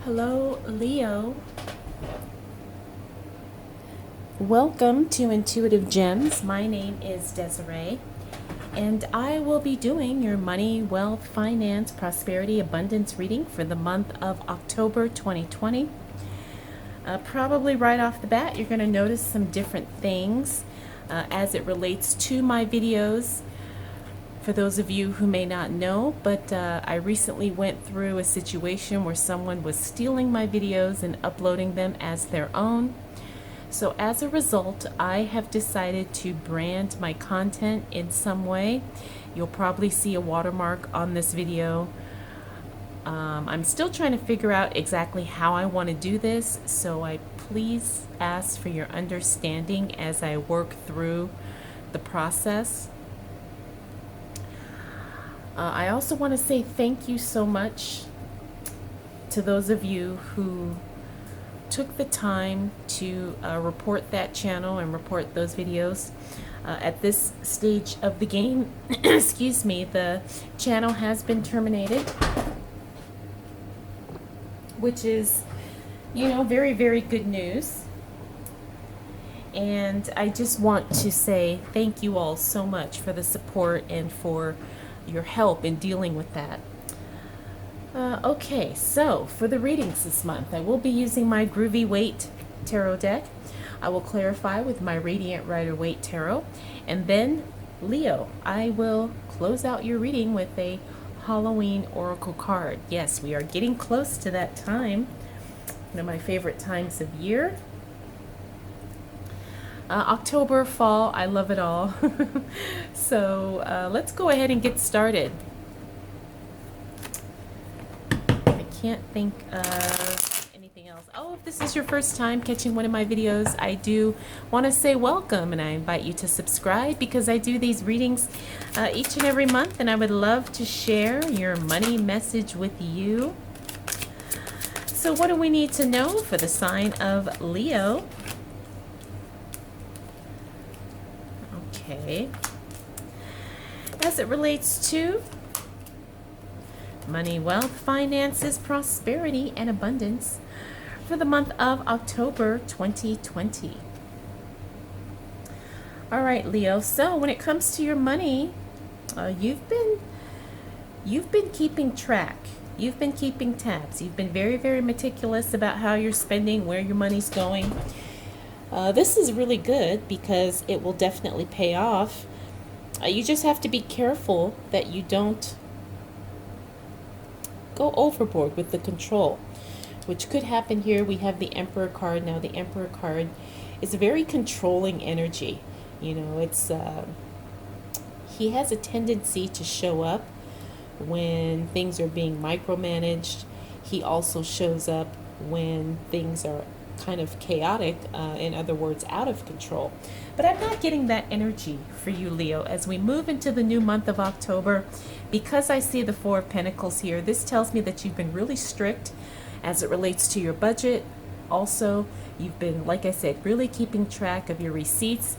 Hello, Leo. Welcome to Intuitive Gems. My name is Desiree, and I will be doing your money, wealth, finance, prosperity, abundance reading for the month of October 2020. Probably right off the bat, you're going to notice some different things as it relates to my videos. For those of you who may not know, but I recently went through a situation where someone was stealing my videos and uploading them as their own. So as a result, I have decided to brand my content in some way. You'll probably see a watermark on this video. I'm still trying to figure out exactly how I want to do this, so I please ask for your understanding as I work through the process. I also want to say thank you so much to those of you who took the time to report that channel and report those videos. At this stage of the game, excuse me, the channel has been terminated, which is, very, very good news. And I just want to say thank you all so much for the support and for your help in dealing with that. Okay, so for the readings this month, I will be using my Groovy Waite tarot deck. I will clarify with my Radiant Rider Waite tarot, and then Leo, I will close out your reading with a Halloween oracle card. Yes, we are getting close to that time, one of my favorite times of year. October, fall, I love it all. So let's go ahead and get started. I can't think of anything else. Oh, if this is your first time catching one of my videos, I do want to say welcome, and I invite you to subscribe because I do these readings each and every month, and I would love to share your money message with you. So what do we need to know for the sign of Leo? Okay. As it relates to money, wealth, finances, prosperity, and abundance for the month of October 2020. All right, Leo. So when it comes to your money, you've been keeping track. You've been keeping tabs. You've been very, very meticulous about how you're spending, where your money's going. This is really good because it will definitely pay off. You just have to be careful that you don't go overboard with the control, which could happen here. We have the Emperor card. Now, the Emperor card is a very controlling energy. It's he has a tendency to show up when things are being micromanaged. He also shows up when things are kind of chaotic, in other words, out of control. But I'm not getting that energy for you, Leo, as we move into the new month of October. Because I see the Four of Pentacles here, this tells me that you've been really strict as it relates to your budget. Also, you've been, like I said, really keeping track of your receipts,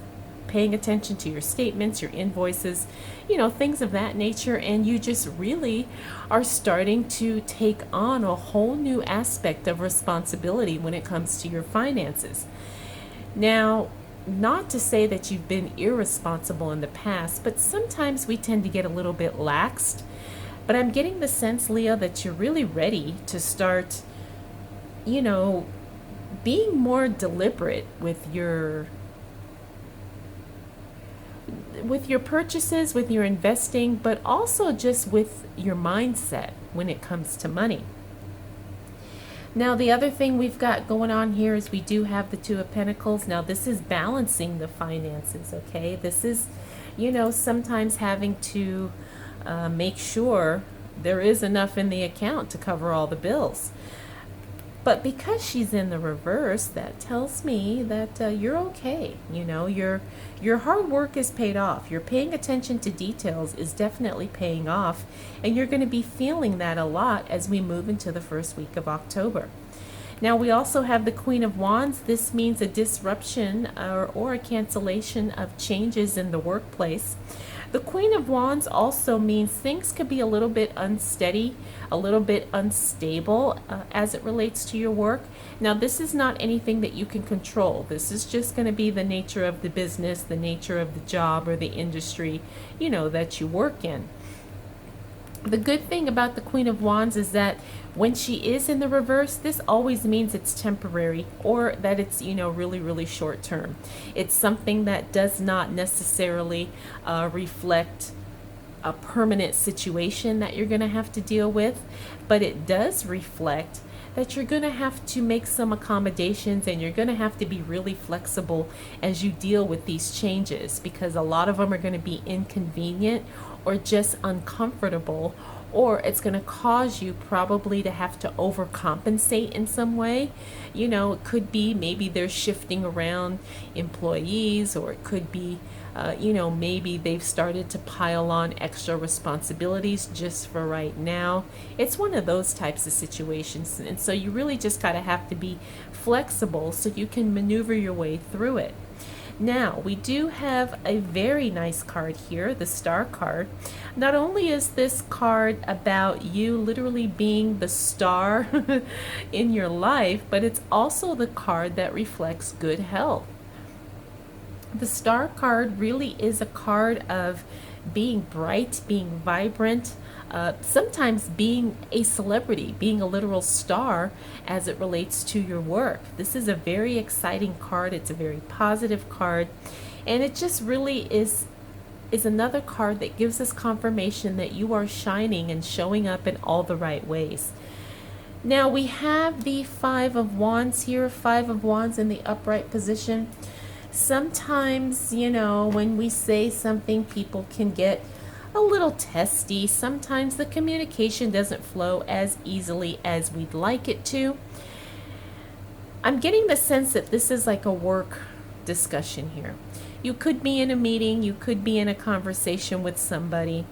paying attention to your statements, your invoices, things of that nature, and you just really are starting to take on a whole new aspect of responsibility when it comes to your finances. Now, not to say that you've been irresponsible in the past, but sometimes we tend to get a little bit laxed. But I'm getting the sense, Leo, that you're really ready to start, being more deliberate with your purchases, with your investing, but also just with your mindset when it comes to money. Now, the other thing we've got going on here is we do have the Two of Pentacles. Now, this is balancing the finances, okay? This is, sometimes having to make sure there is enough in the account to cover all the bills. But because she's in the reverse, that tells me that you're okay. Your hard work is paid off. Your paying attention to details is definitely paying off. And you're going to be feeling that a lot as we move into the first week of October. Now, we also have the Queen of Wands. This means a disruption or a cancellation of changes in the workplace. The Queen of Wands also means things could be a little bit unsteady, a little bit unstable as it relates to your work. Now, this is not anything that you can control. This is just going to be the nature of the business, the nature of the job or the industry, that you work in. The good thing about the Queen of Wands is that when she is in the reverse, this always means it's temporary, or that it's, really, really short term. It's something that does not necessarily reflect a permanent situation that you're going to have to deal with, but it does reflect that you're going to have to make some accommodations, and you're going to have to be really flexible as you deal with these changes, because a lot of them are going to be inconvenient or just uncomfortable, or it's going to cause you probably to have to overcompensate in some way. It could be maybe they're shifting around employees, or it could be maybe they've started to pile on extra responsibilities just for right now. It's one of those types of situations. And so you really just gotta have to be flexible so you can maneuver your way through it. Now, we do have a very nice card here, the Star card. Not only is this card about you literally being the star in your life, but it's also the card that reflects good health. The Star card really is a card of being bright, being vibrant, sometimes being a celebrity, being a literal star as it relates to your work. This is a very exciting card. It's a very positive card, and it just really is another card that gives us confirmation that you are shining and showing up in all the right ways. Now we have the Five of Wands here, Five of Wands in the upright position. Sometimes, when we say something, people can get a little testy. Sometimes the communication doesn't flow as easily as we'd like it to. I'm getting the sense that this is like a work discussion here. You could be in a meeting, you could be in a conversation with somebody.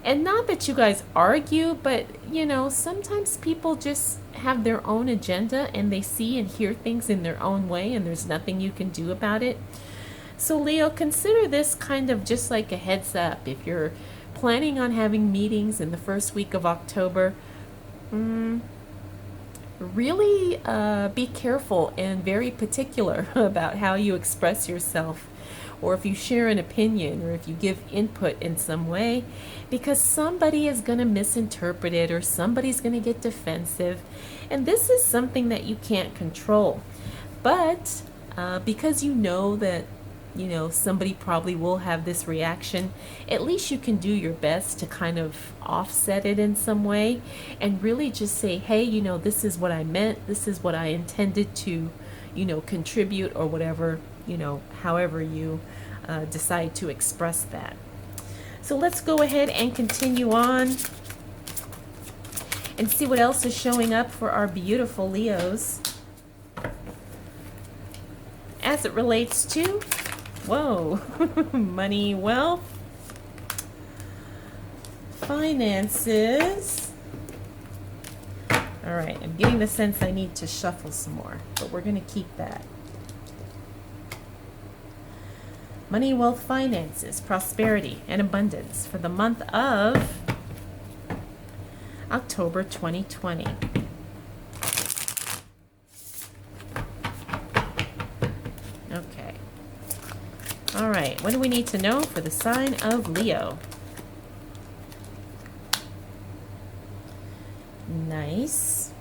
And not that you guys argue, but sometimes people just have their own agenda and they see and hear things in their own way, and there's nothing you can do about it. So Leo, consider this kind of just like a heads up. If you're planning on having meetings in the first week of October, really be careful and very particular about how you express yourself, or if you share an opinion, or if you give input in some way, because somebody is going to misinterpret it, or somebody's going to get defensive. And this is something that you can't control. But because that somebody probably will have this reaction, at least you can do your best to kind of offset it in some way, and really just say, hey, this is what I meant, this is what I intended to, contribute, or whatever, however you decide to express that. So let's go ahead and continue on and see what else is showing up for our beautiful Leos as it relates to money, wealth, finances. All right, I'm getting the sense I need to shuffle some more, but we're going to keep that. Money, wealth, finances, prosperity, and abundance for the month of October 2020. Okay. All right, what do we need to know for the sign of Leo? Nice.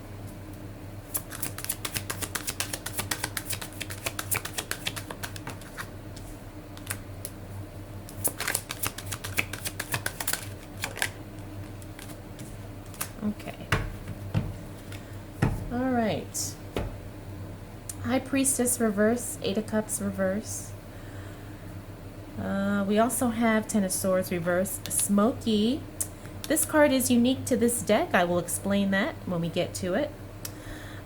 Okay. All right. High Priestess reverse, Eight of Cups reverse. We also have Ten of Swords reverse, Smoky. This card is unique to this deck. I will explain that when we get to it.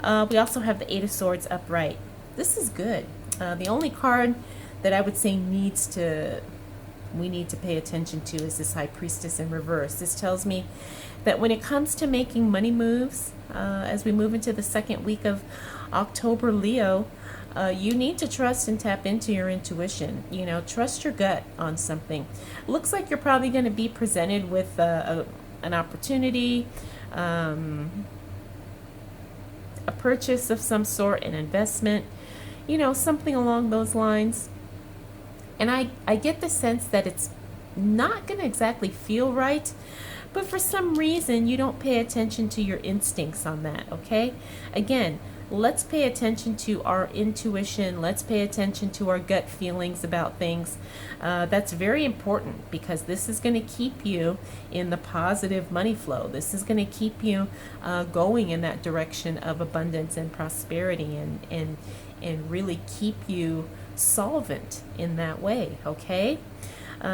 We also have the Eight of Swords upright. This is good. The only card that I would say we need to pay attention to is this High Priestess in reverse. This tells me that when it comes to making money moves, as we move into the second week of October, Leo, You need to trust and tap into your intuition. You know, trust your gut on something. Looks like you're probably going to be presented with an opportunity, a purchase of some sort, an investment, you know, something along those lines. And I get the sense that it's not going to exactly feel right, but for some reason you don't pay attention to your instincts on that, okay? Again, let's pay attention to our intuition. Let's pay attention to our gut feelings about things. That's very important because this is going to keep you in the positive money flow. This is going to keep you going in that direction of abundance and prosperity, and really keep you solvent in that way, okay?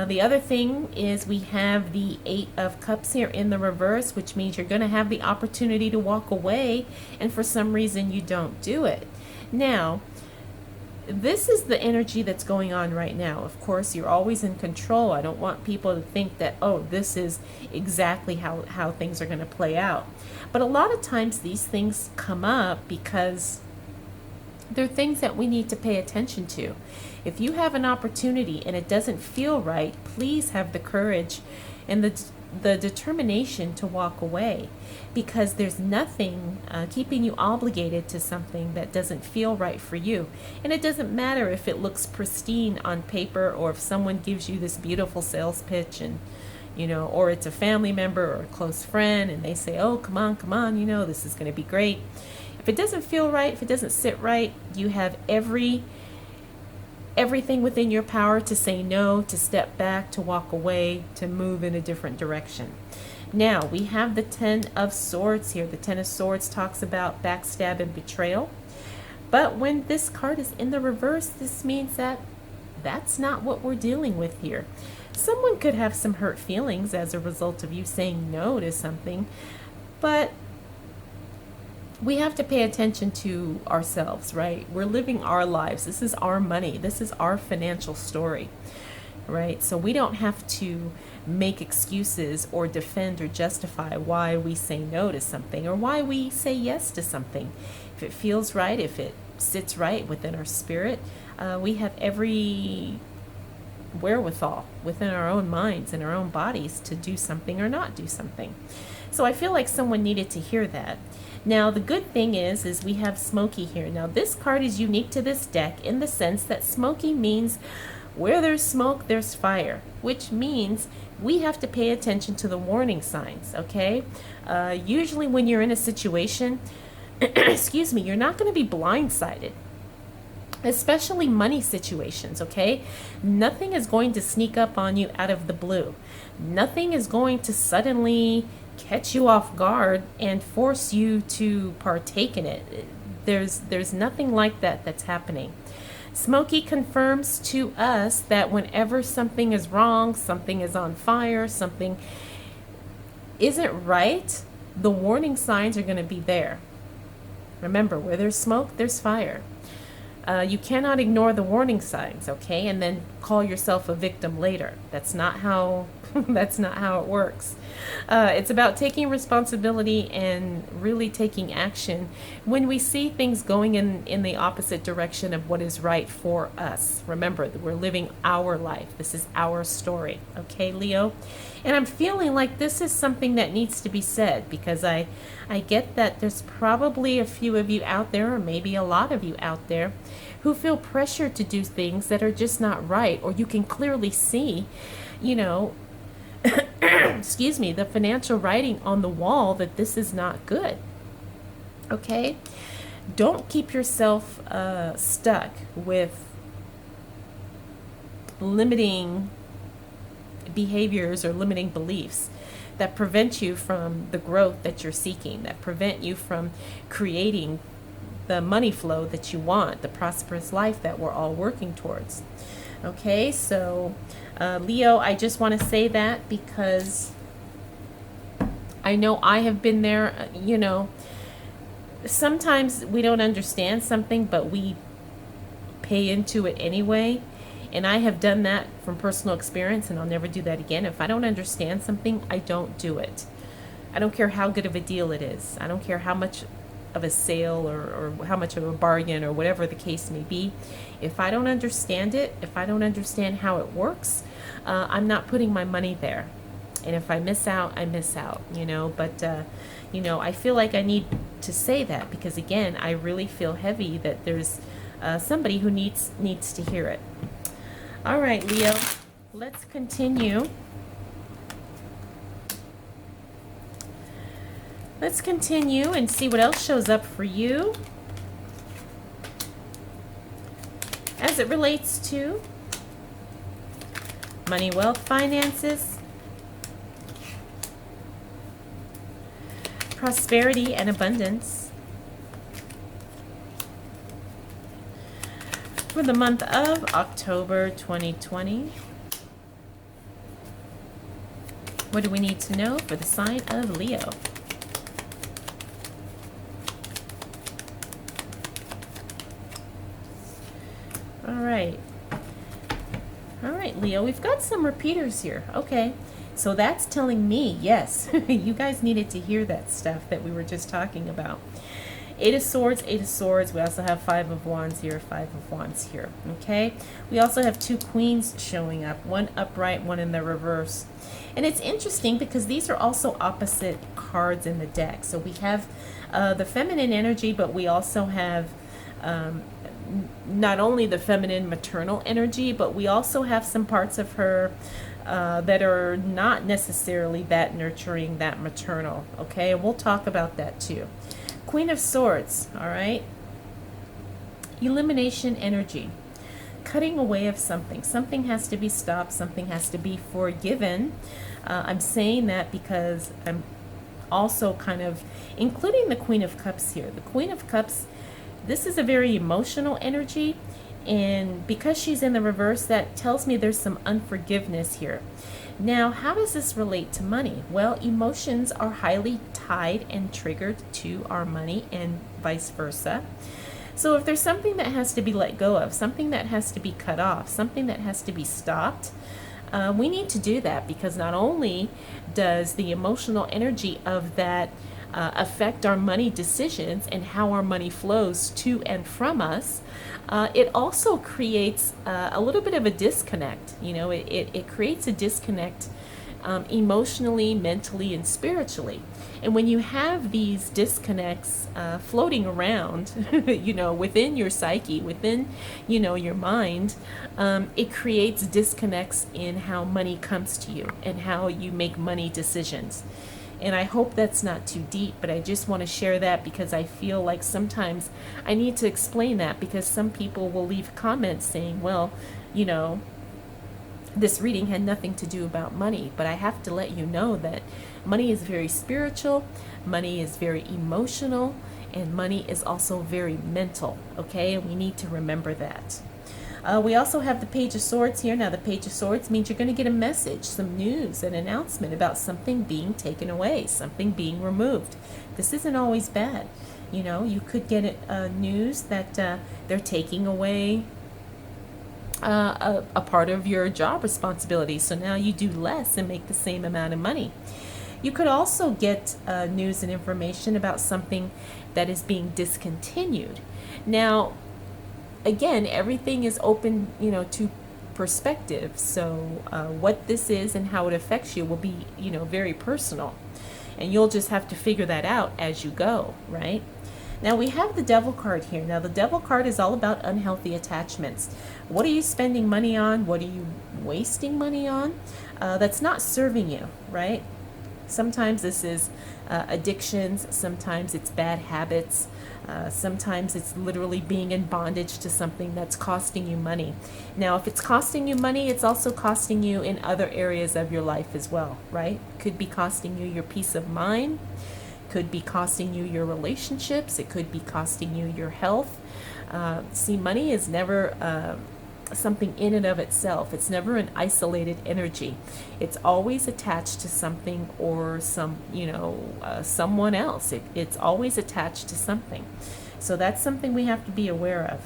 The other thing is we have the Eight of Cups here in the reverse, which means you're going to have the opportunity to walk away, and for some reason you don't do it. Now, this is the energy that's going on right now. Of course, you're always in control. I don't want people to think that, oh, this is exactly how things are going to play out. But a lot of times these things come up because they're things that we need to pay attention to. If you have an opportunity and it doesn't feel right, please have the courage and the determination to walk away, because there's nothing keeping you obligated to something that doesn't feel right for you. And it doesn't matter if it looks pristine on paper, or if someone gives you this beautiful sales pitch, and you know, or it's a family member or a close friend, and they say, oh, come on, you know, this is going to be great. If it doesn't feel right, if it doesn't sit right, you have everything within your power to say no, to step back, to walk away, to move in a different direction. Now, we have the Ten of Swords here. The Ten of Swords talks about backstab and betrayal. But when this card is in the reverse, this means that that's not what we're dealing with here. Someone could have some hurt feelings as a result of you saying no to something, but we have to pay attention to ourselves, right? We're living our lives. This is our money. This is our financial story, right? So we don't have to make excuses or defend or justify why we say no to something or why we say yes to something. If it feels right, if it sits right within our spirit, we have every wherewithal within our own minds and our own bodies to do something or not do something. So I feel like someone needed to hear that. Now, the good thing is we have Smoky here. Now, this card is unique to this deck in the sense that Smoky means where there's smoke, there's fire, which means we have to pay attention to the warning signs, okay? Usually when you're in a situation, excuse me, you're not going to be blindsided, especially money situations, okay? Nothing is going to sneak up on you out of the blue. Nothing is going to suddenly catch you off guard and force you to partake in it. There's nothing like that that's happening. Smoky confirms to us that whenever something is wrong, something is on fire, something isn't right, the warning signs are going to be there. Remember, where there's smoke, there's fire. You cannot ignore the warning signs, okay, and then call yourself a victim later. That's not how that's not how it works. It's about taking responsibility and really taking action when we see things going in the opposite direction of what is right for us. Remember that we're living our life. This is our story, okay, Leo? And I'm feeling like this is something that needs to be said, because I get that there's probably a few of you out there, or maybe a lot of you out there, who feel pressured to do things that are just not right, or you can clearly see, you know, excuse me, the financial writing on the wall that this is not good. Okay? Don't keep yourself stuck with limiting behaviors or limiting beliefs that prevent you from the growth that you're seeking, that prevent you from creating the money flow that you want, the prosperous life that we're all working towards. Okay, so Leo, I just want to say that because I know I have been there. You know, sometimes we don't understand something, but we pay into it anyway. And I have done that from personal experience, and I'll never do that again. If I don't understand something, I don't do it. I don't care how good of a deal it is. I don't care how much of a sale, or how much of a bargain, or whatever the case may be. If I don't understand it, if I don't understand how it works, I'm not putting my money there. And if I miss out, I miss out, but I feel like I need to say that, because again, I really feel heavy that there's somebody who needs to hear it. All right, Leo, let's continue. Let's continue and see what else shows up for you as it relates to money, wealth, finances, prosperity, and abundance for the month of October 2020. What do we need to know for the sign of Leo? All right, Leo, we've got some repeaters here. Okay, so that's telling me, yes, you guys needed to hear that stuff that we were just talking about. Eight of Swords, Eight of Swords. We also have Five of Wands here, Five of Wands here. Okay, we also have two Queens showing up, one upright, one in the reverse. And it's interesting because these are also opposite cards in the deck. So we have the feminine energy, but we also have not only the feminine maternal energy, but we also have some parts of her that are not necessarily that nurturing, that maternal. Okay, and we'll talk about that too. Queen of Swords, all right. Elimination energy. Cutting away of something. Something has to be stopped. Something has to be forgiven. I'm saying that because I'm also kind of including the Queen of Cups here. The Queen of Cups, this is a very emotional energy, and because she's in the reverse, that tells me there's some unforgiveness here. Now, how does this relate to money? Well, emotions are highly tied and triggered to our money and vice versa. So if there's something that has to be let go of, something that has to be cut off, something that has to be stopped, we need to do that, because not only does the emotional energy of that affect our money decisions and how our money flows to and from us, it also creates a little bit of a disconnect. It creates a disconnect emotionally, mentally, and spiritually. And when you have these disconnects floating around, within your psyche, within, your mind, it creates disconnects in how money comes to you and how you make money decisions. And I hope that's not too deep, but I just want to share that because I feel like sometimes I need to explain that, because some people will leave comments saying, well, this reading had nothing to do about money. But I have to let you know that money is very spiritual, money is very emotional, and money is also very mental, okay? And we need to remember that. We also have the Page of Swords here. Now, the Page of Swords means you're going to get a message, some news, an announcement about something being taken away, something being removed. This isn't always bad. You could get news that they're taking away a part of your job responsibility. So now you do less and make the same amount of money. You could also get news and information about something that is being discontinued. Now, again, everything is open, to perspective. So what this is and how it affects you will be, very personal. And you'll just have to figure that out as you go, right? Now we have the Devil card here. Now the Devil card is all about unhealthy attachments. What are you spending money on? What are you wasting money on? That's not serving you, right? Sometimes this is addictions. Sometimes it's bad habits. Sometimes it's literally being in bondage to something that's costing you money. Now, if it's costing you money, it's also costing you in other areas of your life as well, right? Could be costing you your peace of mind. Could be costing you your relationships. It could be costing you your health. See, money is never something in and of itself. It's never an isolated energy. It's always attached to something or someone else. It's always attached to something. So that's something we have to be aware of.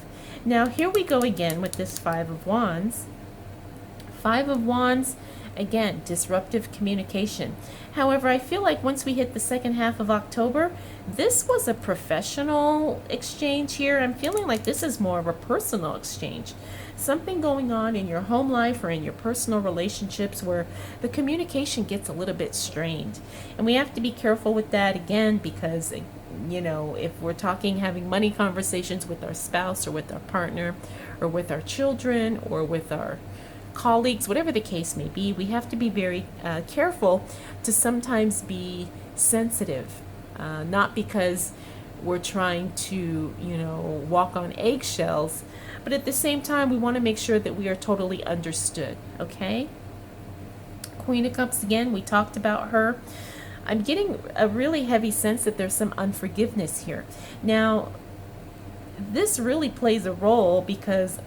Now here we go again with this Five of Wands. Five of Wands Again, disruptive communication. However, I feel like once we hit the second half of October, this was a professional exchange here. I'm feeling like this is more of a personal exchange. Something going on in your home life or in your personal relationships where the communication gets a little bit strained. And we have to be careful with that again because, you know, if we're talking having money conversations with our spouse or with our partner or with our children or with our colleagues, whatever the case may be, we have to be very careful to sometimes be sensitive, not because we're trying to, you know, walk on eggshells, but at the same time, we want to make sure that we are totally understood, okay? Queen of Cups again, we talked about her. I'm getting a really heavy sense that there's some unforgiveness here. Now, this really plays a role because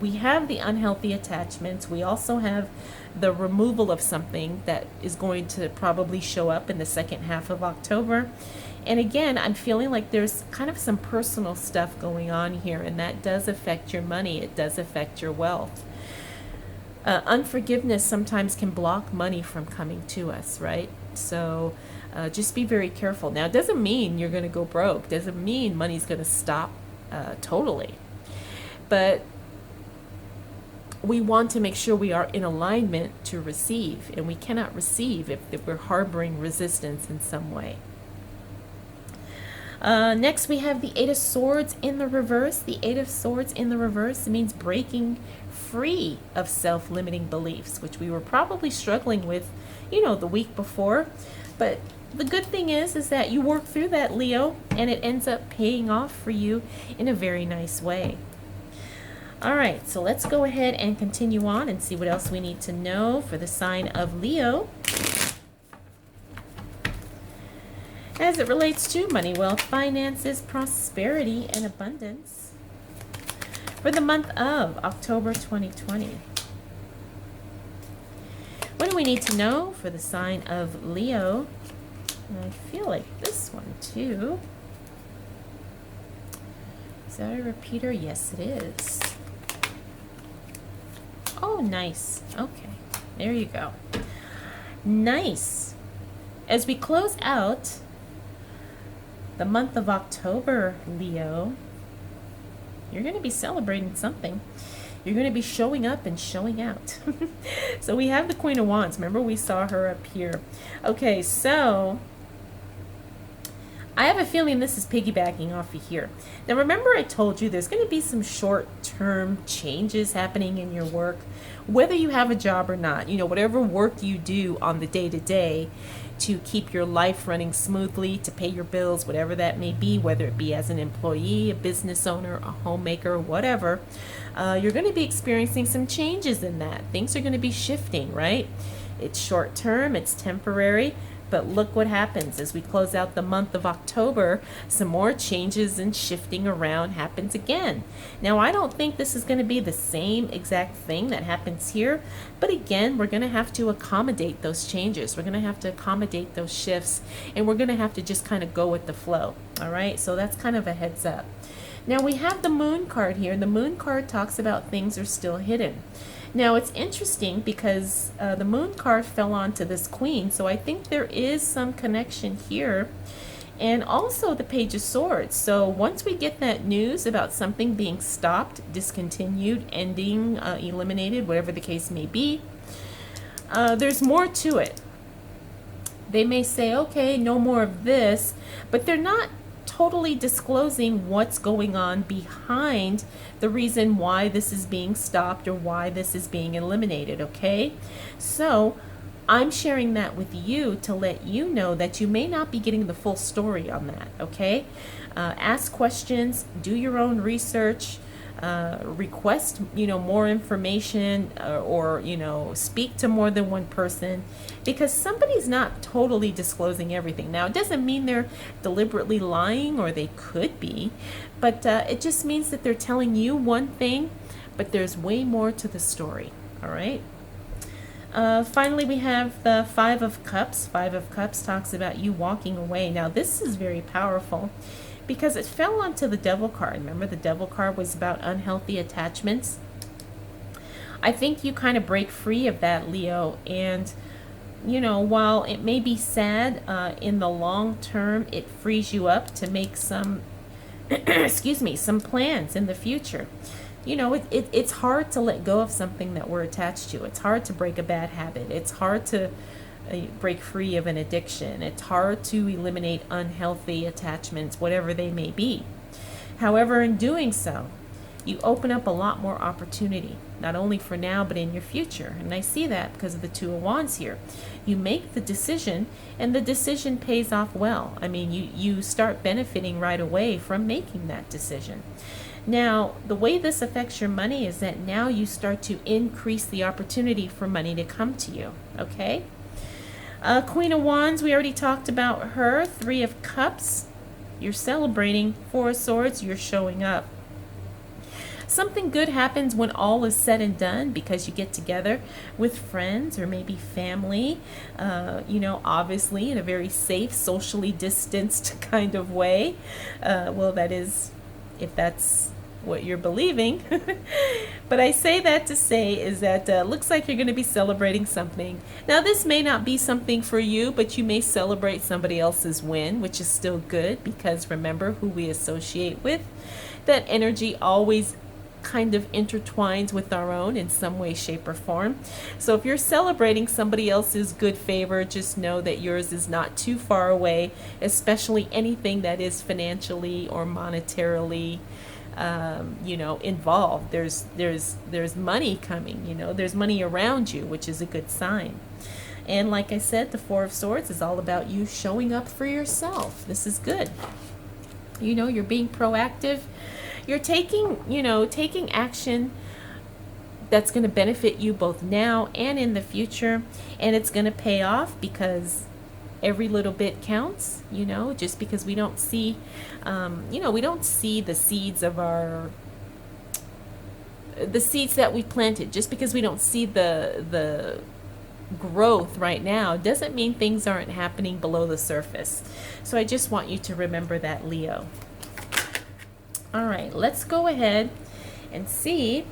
we have the unhealthy attachments. We also have the removal of something that is going to probably show up in the second half of October. And again, I'm feeling like there's kind of some personal stuff going on here, and that does affect your money. It does affect your wealth. Unforgiveness sometimes can block money from coming to us, right? So just be very careful. Now, it doesn't mean you're going to go broke. Doesn't mean money's going to stop totally. But we want to make sure we are in alignment to receive, and we cannot receive if we're harboring resistance in some way. Next, we have the Eight of Swords in the reverse. The Eight of Swords in the reverse means breaking free of self-limiting beliefs, which we were probably struggling with, you know, the week before. But the good thing is that you work through that, Leo, and it ends up paying off for you in a very nice way. All right, so let's go ahead and continue on and see what else we need to know for the sign of Leo as it relates to money, wealth, finances, prosperity, and abundance for the month of October 2020. What do we need to know for the sign of Leo? And I feel like this one too. Is that a repeater? Yes, it is. Oh, nice. Okay, there you go. Nice. As we close out the month of October, Leo, you're going to be celebrating something. You're going to be showing up and showing out. So we have the Queen of Wands. Remember, we saw her up here. Okay, so I have a feeling this is piggybacking off of here. Now, remember I told you there's going to be some short-term changes happening in your work, whether you have a job or not. You know, whatever work you do on the day-to-day to keep your life running smoothly, to pay your bills, whatever that may be, whether it be as an employee, a business owner, a homemaker, whatever, you're going to be experiencing some changes in that. Things are going to be shifting, right? It's short-term, it's temporary. But look what happens as we close out the month of October. Some more changes and shifting around happens again. Now, I don't think this is going to be the same exact thing that happens here. But again, we're going to have to accommodate those changes. We're going to have to accommodate those shifts. And we're going to have to just kind of go with the flow. All right? So that's kind of a heads up. Now, we have the Moon card here. The Moon card talks about things are still hidden. Now, it's interesting because the Moon card fell onto this Queen, so I think there is some connection here. And also the Page of Swords. So once we get that news about something being stopped, discontinued, ending, eliminated, whatever the case may be, there's more to it. They may say, okay, no more of this, but they're not totally disclosing what's going on behind the reason why this is being stopped or why this is being eliminated, okay? So I'm sharing that with you to let you know that you may not be getting the full story on that, okay? Ask questions, do your own research, request, more information, or speak to more than one person, because somebody's not totally disclosing everything. Now, it doesn't mean they're deliberately lying, or they could be, but it just means that they're telling you one thing, but there's way more to the story. All right. Finally, we have the Five of Cups. Five of Cups talks about you walking away. Now, this is very powerful because it fell onto the Devil card. Remember, the Devil card was about unhealthy attachments. I think you kind of break free of that, Leo. And, while it may be sad, in the long term, it frees you up to make some, excuse me, some plans in the future. It's hard to let go of something that we're attached to. It's hard to break a bad habit. It's hard to break free of an addiction. It's hard to eliminate unhealthy attachments, whatever they may be. However, in doing so, you open up a lot more opportunity, not only for now, but in your future. And I see that because of the Two of Wands here. You make the decision, and the decision pays off well. I mean, you start benefiting right away from making that decision. Now, the way this affects your money is that now you start to increase the opportunity for money to come to you, okay? Queen of Wands, we already talked about her. Three of Cups, you're celebrating. Four of Swords, you're showing up. Something good happens when all is said and done because you get together with friends or maybe family, obviously in a very safe, socially distanced kind of way. Well, that is, if that's what you're believing. But I say that to say is that looks like you're going to be celebrating something. Now, this may not be something for you, but you may celebrate somebody else's win, which is still good because remember who we associate with. That energy always kind of intertwines with our own in some way, shape, or form. So if you're celebrating somebody else's good favor, just know that yours is not too far away, especially anything that is financially or monetarily involved. There's money coming, there's money around you, which is a good sign. And like I said, the Four of Swords is all about you showing up for yourself. This is good. You're being proactive. You're taking action that's going to benefit you both now and in the future, and it's going to pay off because every little bit counts, just because we don't see, we don't see the seeds that we planted. Just because we don't see the growth right now doesn't mean things aren't happening below the surface. So I just want you to remember that, Leo. All right, let's go ahead and see.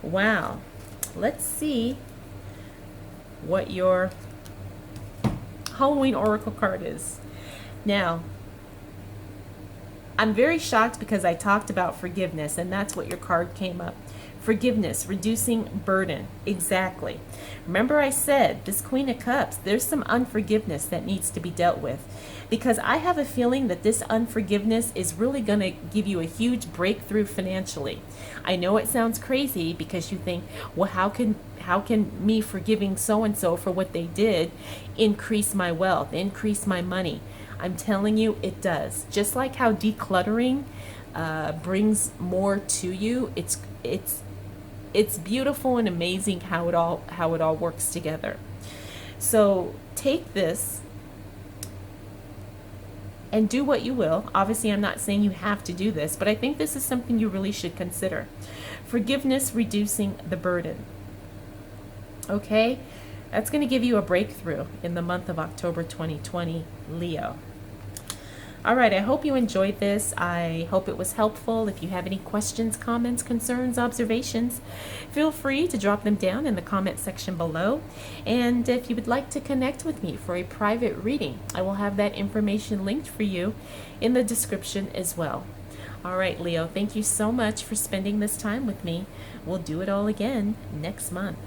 Wow. Let's see what your Halloween Oracle card is. Now, I'm very shocked because I talked about forgiveness, and that's what your card came up. Forgiveness, reducing burden. Exactly. Remember I said, this Queen of Cups, there's some unforgiveness that needs to be dealt with. Because I have a feeling that this unforgiveness is really going to give you a huge breakthrough financially. I know it sounds crazy because you think, well, how can me forgiving so-and-so for what they did increase my wealth, increase my money? I'm telling you, it does. Just like how decluttering brings more to you, it's beautiful and amazing how it all works together. So take this and do what you will. Obviously, I'm not saying you have to do this, but I think this is something you really should consider. Forgiveness, reducing the burden. Okay? That's going to give you a breakthrough in the month of October 2020, Leo. All right, I hope you enjoyed this. I hope it was helpful. If you have any questions, comments, concerns, observations, feel free to drop them down in the comment section below. And if you would like to connect with me for a private reading, I will have that information linked for you in the description as well. All right, Leo, thank you so much for spending this time with me. We'll do it all again next month.